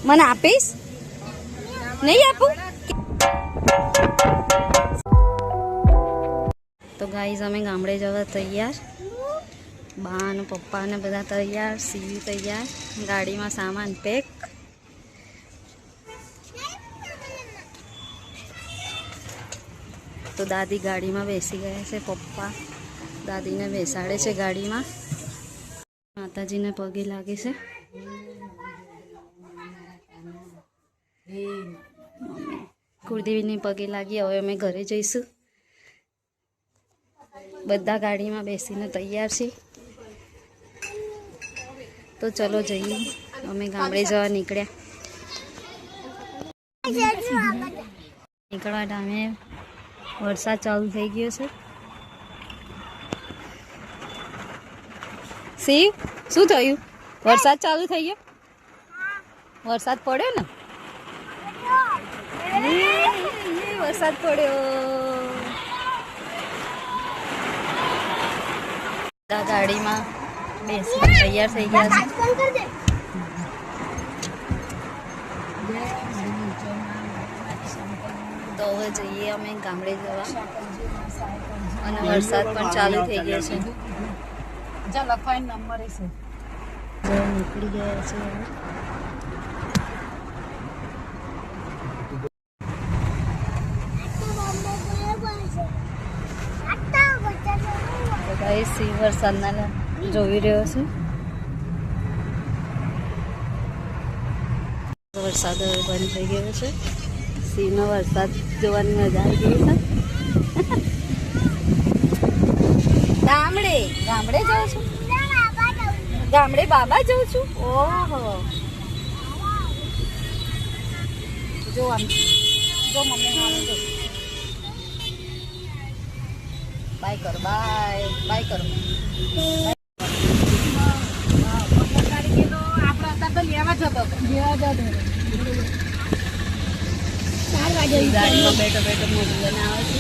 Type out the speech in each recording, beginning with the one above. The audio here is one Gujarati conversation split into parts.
મને આપીશ? નહીં આપું? તો ગાઈઝ અમે ગામડે જવા તૈયાર. બા ને પપ્પા ને બધા તૈયાર, સીવી તૈયાર, ગાડીમાં સામાન પેક. તો દાદી ગાડીમાં બેસી ગયા છે, પપ્પા દાદીને બેસાડે છે ગાડીમાં. માતાજીને પગે લાગે છે. કુળદેવીને પગે લાગી. હવે અમે ઘરે જઈશું. બધા ગાડીમાં બેસીને તૈયાર છે. તો ચલો જઈએ. અમે ગામડે જવા નીકળ્યા. નીકળવા ટાઈમે વરસાદ ચાલુ થઈ ગયો છે. શિવ, શું થયું? વરસાદ ચાલુ થઈ ગયો? વરસાદ પડ્યો ને? વરસાદ પડ્યો. ગાડીમાં બેસી તૈયાર થઈ ગયા છે. તો હવે જઈએ અમે ગામડે જવા. અને વરસાદ પણ ચાલુ થઈ ગયો છે. નીકળી ગયા છે. સિંહ વરસાદના જોઈ રહ્યો છે. વરસાદ હવે બંધ થઈ ગયો છે. સિંહનો વરસાદ જોવાની મજા આવી ગઈ છે. ગામડે જાઉં છું. ગામડે બાબા જાઉં છું. ઓહો, જો આમ જો મમ્મી આમ જો. બાય કરો, બાય કરો. ગાડીમાં બેઠો મોટું બનાવે છે.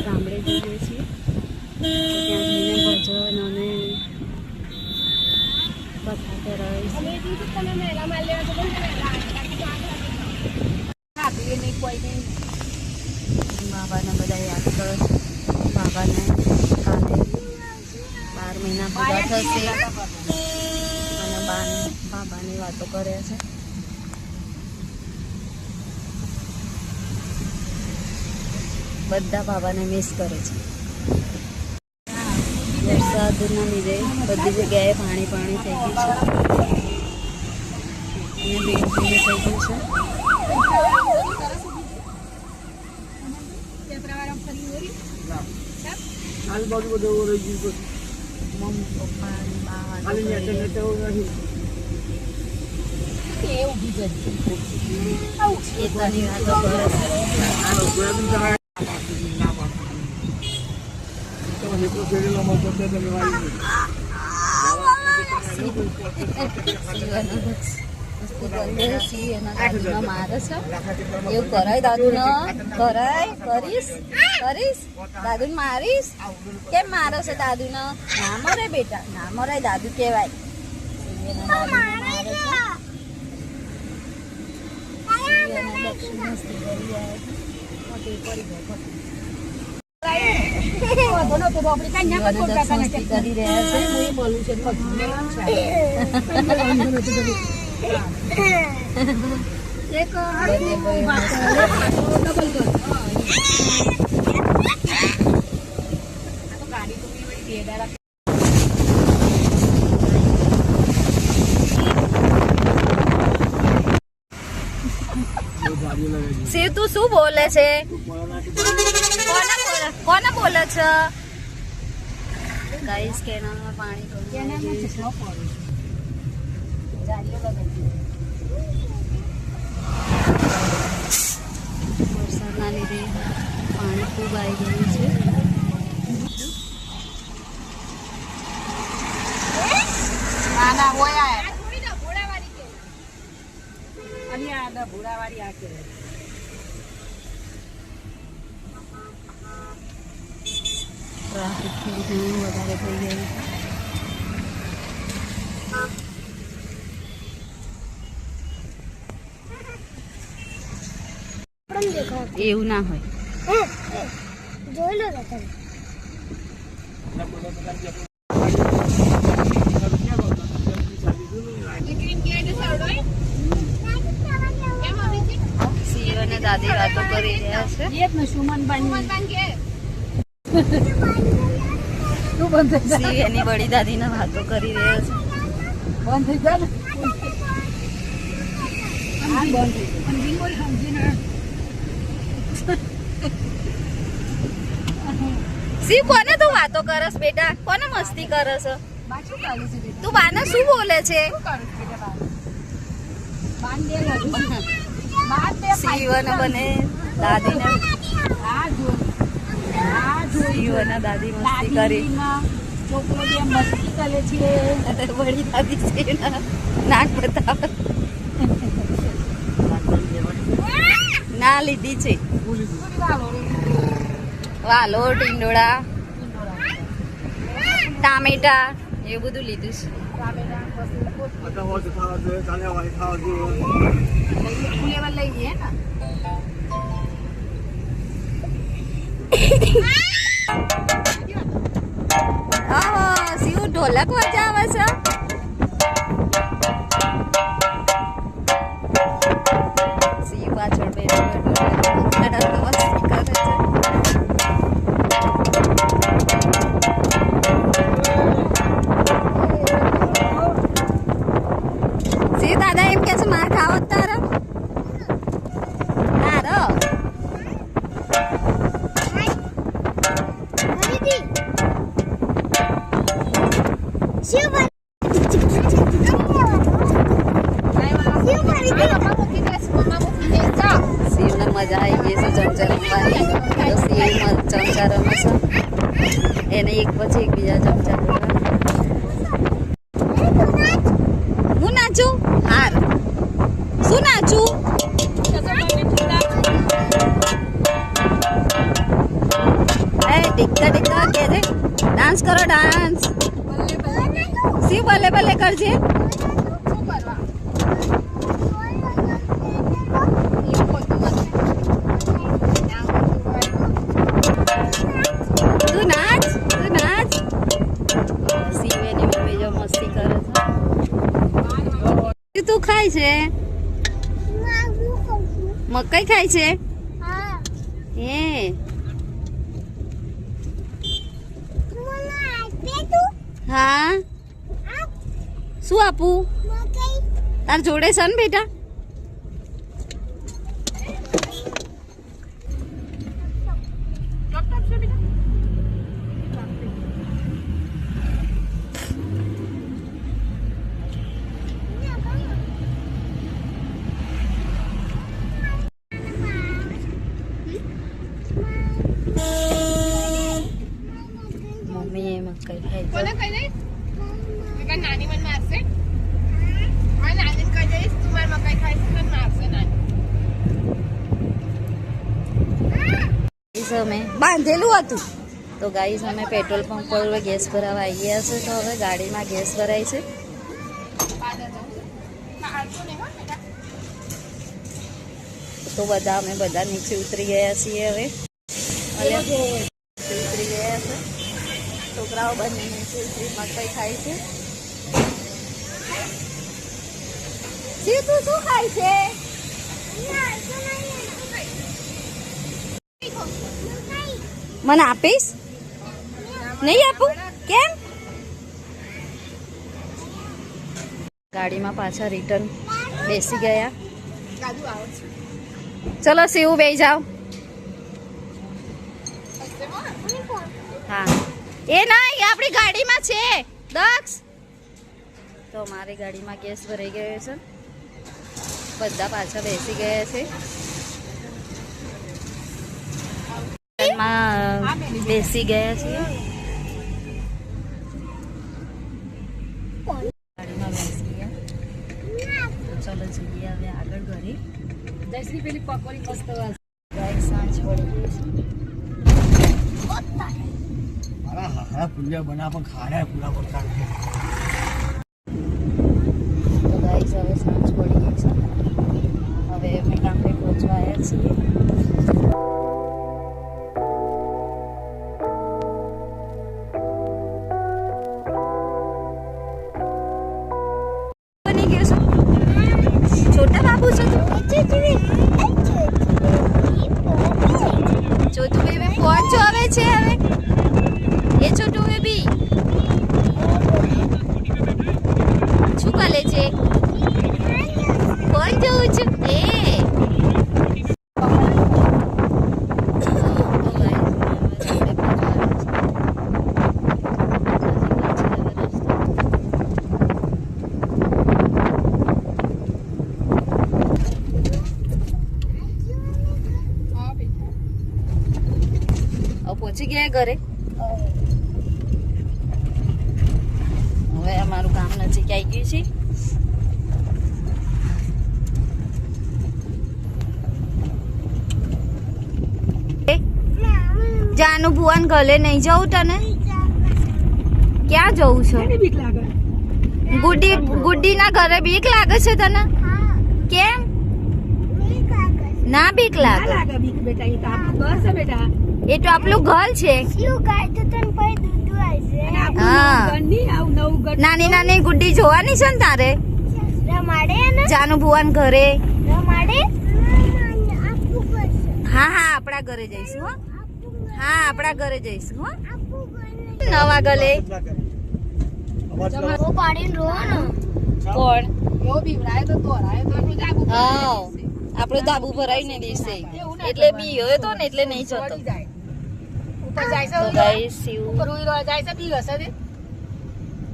ગામડે જઈએ છીએ. ત્યાં જઈને ભજન અને કથા કરાવીશ. બાબાને બધા યાદ કરો. બાબાને કાલે 12 મહિના પૂરા થશે અને બાબાની વાતો કરે છે. બધા બાબાને મિસ કરે છે. વરસાદના લીધે બધી જગ્યાએ પાણી થઈ ગયું છે. અને ભીનું થઈ ગયું છે. મમ્મી પપ્પા બા મારે છે. એવું કરાય દાદુ ને? કરાય? કરીશ? દાદુ ને મારીશ? કેમ મારો છે દાદુ ને? ના મરાય બેટા, ના મરાય. દાદુ કહેવાય. કરી રહ્યા છે. શિવ, તું શું બોલે છે? કોને બોલે છે? ગાઈસ, કેનાલમાં પાણી વરસાદના લીધે પાણી ખૂબ આવી ગયું છે. ટ્રાફિક ઘણું વધારે થઈ ગયું છે એવું ના હોય જોઈ લો શિવ અને દાદી વાતો કરી રહ્યા છે શિવ એની બડી દાદી ને વાતો કરી રહ્યા છે શિવ કોને તું વાતો કરસ બેટા કોને મસ્તી કરસ તું બાને શું બોલે છે શિવ અને બને દાદી ને શિવ અને દાદી મસ્તી કરી છોકરો જે મસ્તી કરે છે બડી દાદી છે નાક બતાવે ના લીધી છે વાલો ટીંડોળા ટામેટા એવું બધું લીધું છે શિવ ઢોલક વજાવે છે શિવ પાછળ બેઠો મસ્તી કરે છે શિવ દાદા એમ કે છે માર ખાવો તારો તારો શિવને મજા આવી ગઈ છે ચમચા રમવાની તો શિવ ચમચા રમે છે એને એક પછી એક બીજા ચમચા હું નાચું હાર શું નાચું એ ટીકા ટીકા કે છે ડાન્સ કરો ડાન્સ શિવ ભલે ભલે કરજે તું નાચ શિવ એની મમ્મી જો મસ્તી કરે છે તું ખાય છે મકાઈ ખાય છે હે હા શું આપું તાર જોડે છે ને બેટા મમ્મી એ મકાઈ ખાય છે નાની મને મારશે નાની કહી દઈશ તું મારી મકાઈ ખાઈશ મને મારશે નાની અમે બાંધેલું હતું તો ગાઈસ અમે પેટ્રોલ પંપ પર ગેસ ભરાવા આવી ગયા છે તો હવે ગાડીમાં ગેસ ભરાય છે તો બધા અમે બધા નીચે ઉતરી ગયા છીએ હવે ઉતરી ગયા છે છોકરાઓ બંને નીચે ઉતરી મકાઈ ખાય છે શિવ તું શું ખાય છે મને આપીશ નહીં આપું કેમ ગાડીમાં પાછા રિટર્ન બેસી ગયા ચલો શિવ બેસી જાઓ હા એ નહીં આપણી ગાડીમાં છે દક્ષ તો મારી ગાડીમાં ગેસ ભરાઈ ગયો છે બધા પાછા બેસી ગયા છે બેસી ગયા છીએ ગાડીમાં બેસી ગયા ચલો જઈએ હવે આગળ ઘરે. જયશ્રી પેલી પકોડી મસ્ત ગાય સાંજ પડી ગઈ છે. મારા હારા પૂજા બના પણ ખાડા પૂરા પડતા તો ગાઈસ હવે સાંજ પડી ગઈ છે. હવે અમે કામે પહોંચવા આવ્યા છીએ. બની ગયો છે છોટા બાબુ છે તું. છોટું બેબી કોણ છો હવે છે હવે એ છોટું બેબી શું કરે છે કોણ જવું છે એ પહોંચી ગયા ઘરે. હવે અમારું કામ નજીક આવી ગયું છે. જાનું ભુવન ગલે નહીં જવું તને ક્યાં જવું છે ગુડ્ડી ના ઘરે બીક લાગે છે તને કેમ ના બીક લાગે એ તો આપણું ઘર છે. હા નાની નાની ગુડ્ડી જોવાની છે ને તારે જાનું ભુવન ઘરે. હા હા આપણા ઘરે જઈશું હો. હા આપણા ઘરે જઈશું હો. નવા ગલે કોણ હા આપણું ધાબુ ભરાઈને દેશે એટલે બી હોય તો ને એટલે નહીં જતો.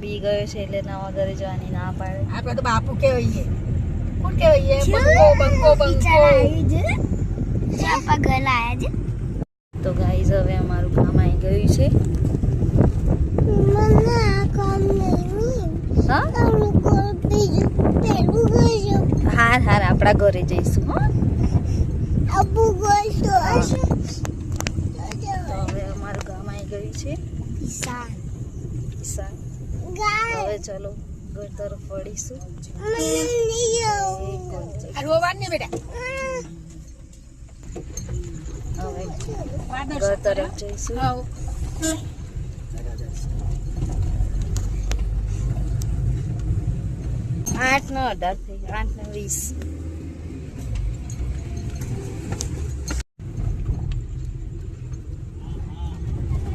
બી ગયો છે એટલે નવા ઘરે જવાની ના પાડે. આપણે તો બાપુ કહેવાય કોણ કહેવાય બંકો બંકો તો ગાઈઝ હવે અમારું કામ આવી ગયું છે. હાર હાર આપણા ઘરે જઈશું હો. તો હવે અમારું કામ આવી ગયું છે. ઈશાન હવે ચલો ઘર તરફ વળીશું. હવે ઘર તરફ જઈશું. 8 ને 18 થઈ 8 ને 20.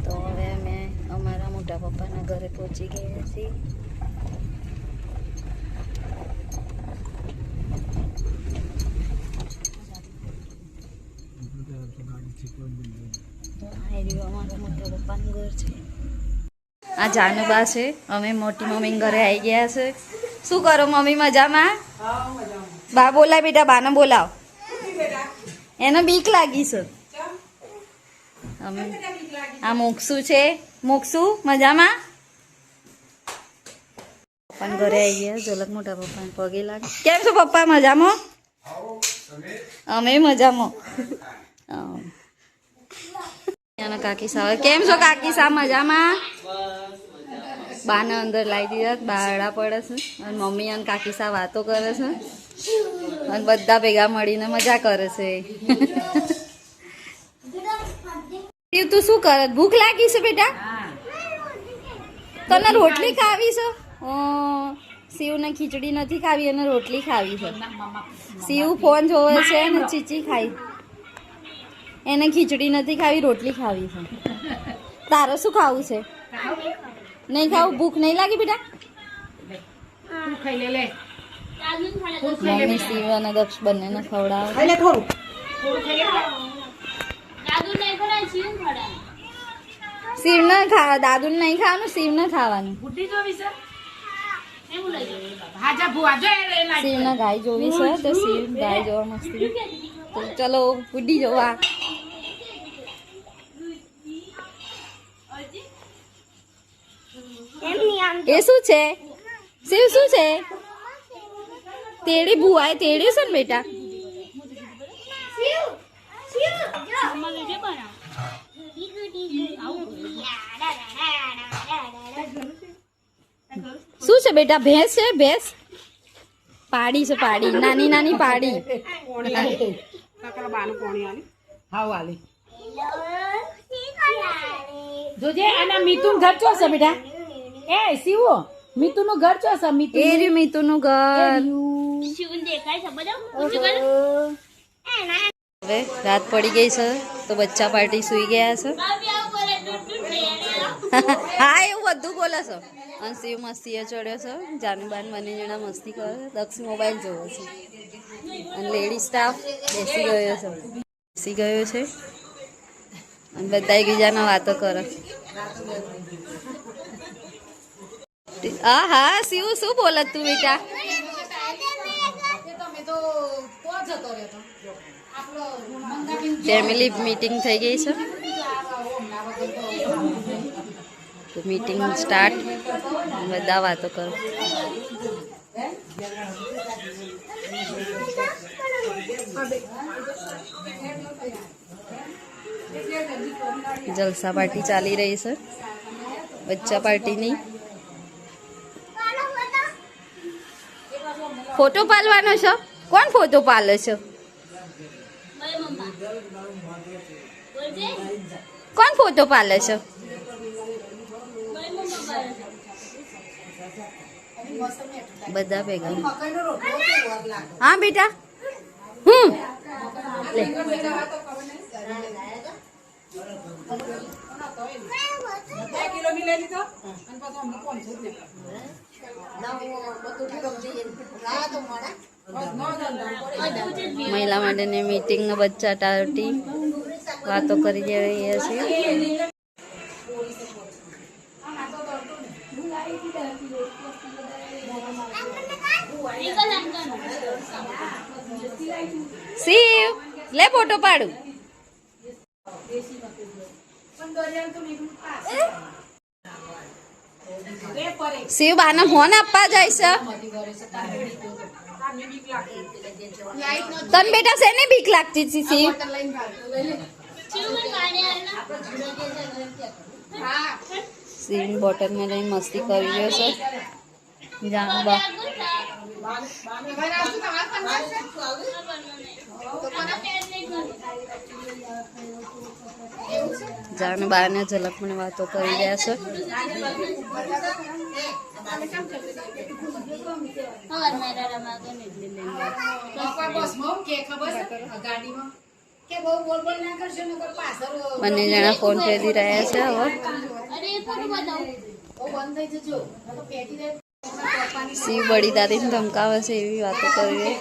તો હવે અમે અમારા મોટા પપ્પાના ઘરે પહોંચી ગયા છીએ. અમારા મોટા પપ્પાનું ઘર છે. આ જાનુબા છે. અમે મોટી મમ્મી ઘરે આવી ગયા છે. શું કરો મમ્મી મજામાં? બા બોલાવ બેટા બાને બોલાવ. એને બીક લાગી છે. આ મોક્ષુ છે. મોક્ષુ મજામાં? પપ્પાને ઘરે આવી ગયા. ઝલક મોટા પપ્પાને પગે લાગે. કેમ છો પપ્પા મજામાં? અમે મજામાં. અને કાકી સાવ કેમ છો કાકી સા મજામાં? બાને અંદર લાવી દીધા. બારડા પડે છે અને મમ્મી અને કાકી સા વાતો કરે છે અને બધા ભેગા મળીને મજા કરે છે. તું શું કરે? ભૂખ લાગી છે બેટા? તને રોટલી ખાવી છે? શિવને ખીચડી નથી ખાવી અને રોટલી ખાવી છે. શિવ ફોન જોવે છે ને ચીચી ખાઈ. એને ખીચડી નથી ખાવી રોટલી ખાવી છે. તારે શું ખાવું છે? નહીં ખાવું? ભૂખ નહીં લાગી બેટા? મમ્મી શિવ અને દક્ષ બંનેને ખવડાવે. શિવને ખા દાદુ નહીં ખાવાનું. શિવને ખાવાનું. શિવને ગાય જોવી છે તો શિવ ગાય જોવા મસ્તી. તો ચલો બુడ్ડી જોવા. એ શું છે? શિવ શું છે? તેડી ભુવાએ તેડ્યું છે ને બેટા. શું છે બેટા? ભેંસ છે? ભેંસ પાડી છે, પાડી, નાની નાની પાડી. હાવ આલી જોજે. આના મિતુન ઘર ચો છે બેટા? એ શિવો, મિતુ નું ઘર ચો છે? મિતુ એ રહ્યું મીતુનું ઘર. હવે રાત પડી ગઈ છે તો બચ્ચા પાર્ટી સુઈ ગયા છે. હા એવું બધું બોલે છે. અને શિવ મસ્તીએ ચડ્યો છે. જાનુબાન બંને જણા મસ્તી કરે છે. દક્ષ મોબાઈલ જોવે છે અને લેડી સ્ટાફ બેસી ગયો છે. અને બધા એકબીજાના વાતો કરે. હા હા શિવ શું બોલે તું બેટા? ફેમિલી મીટિંગ થઈ ગઈ છે તો મીટિંગ સ્ટાર્ટ. બધા વાતો કરો. જલસા પાર્ટી ચાલી રહી છે, બચ્ચા પાર્ટીની. ફોટો પાડવાનો છે? કોણ ફોટો પાડે છે? કોણ ફોટો પાડે છે? બધા ભેગા. હા બેટા. લે. મહિલા માટેની મીટિંગ ને બચ્ચા ટાટી વાતો કરી રહ્યા છીએ. શિવ લે ફોટો પાડું. શિવ બાને ફોન આપવા જાય છે. તને બેટા શેની બીક લાગતી હતી શિવ? શિવ બોટલ ને લઈને મસ્તી કરી રહ્યો છે. જાનુબા જાનુબા ને ઝલક મને વાતો કરી રહ્યા છે. બંને જણા ફોન ફેરી રહ્યા છે. હવે શિવ બડી દાદીને ધમકાવે છે એવી વાતો કરી રહી.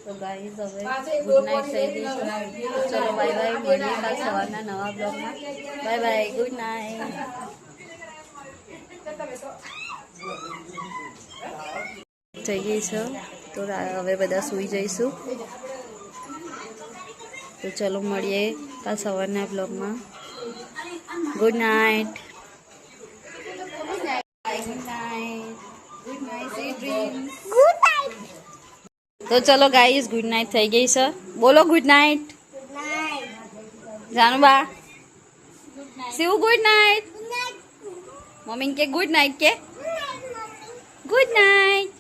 તો ગાઈસ હવે ગુડ નાઇટ થઈ ગઈ છે. ચલો બાય બાય. મળીએ કાલ સવારના નવા બ્લોગમાં. Bye bye. Good night. થઈ ગઈ છે તો હવે બધા સૂઈ જઈશું. તો ચલો મળીએ કાલ સવારના બ્લોગમાં. Good night. તો ચલો ગાઈસ ગુડ નાઇટ થઈ ગઈ છે. બોલો good night. Januba Shiv good night. મમ્મી કે ગુડ નાઇટ કે ગુડ નાઇટ.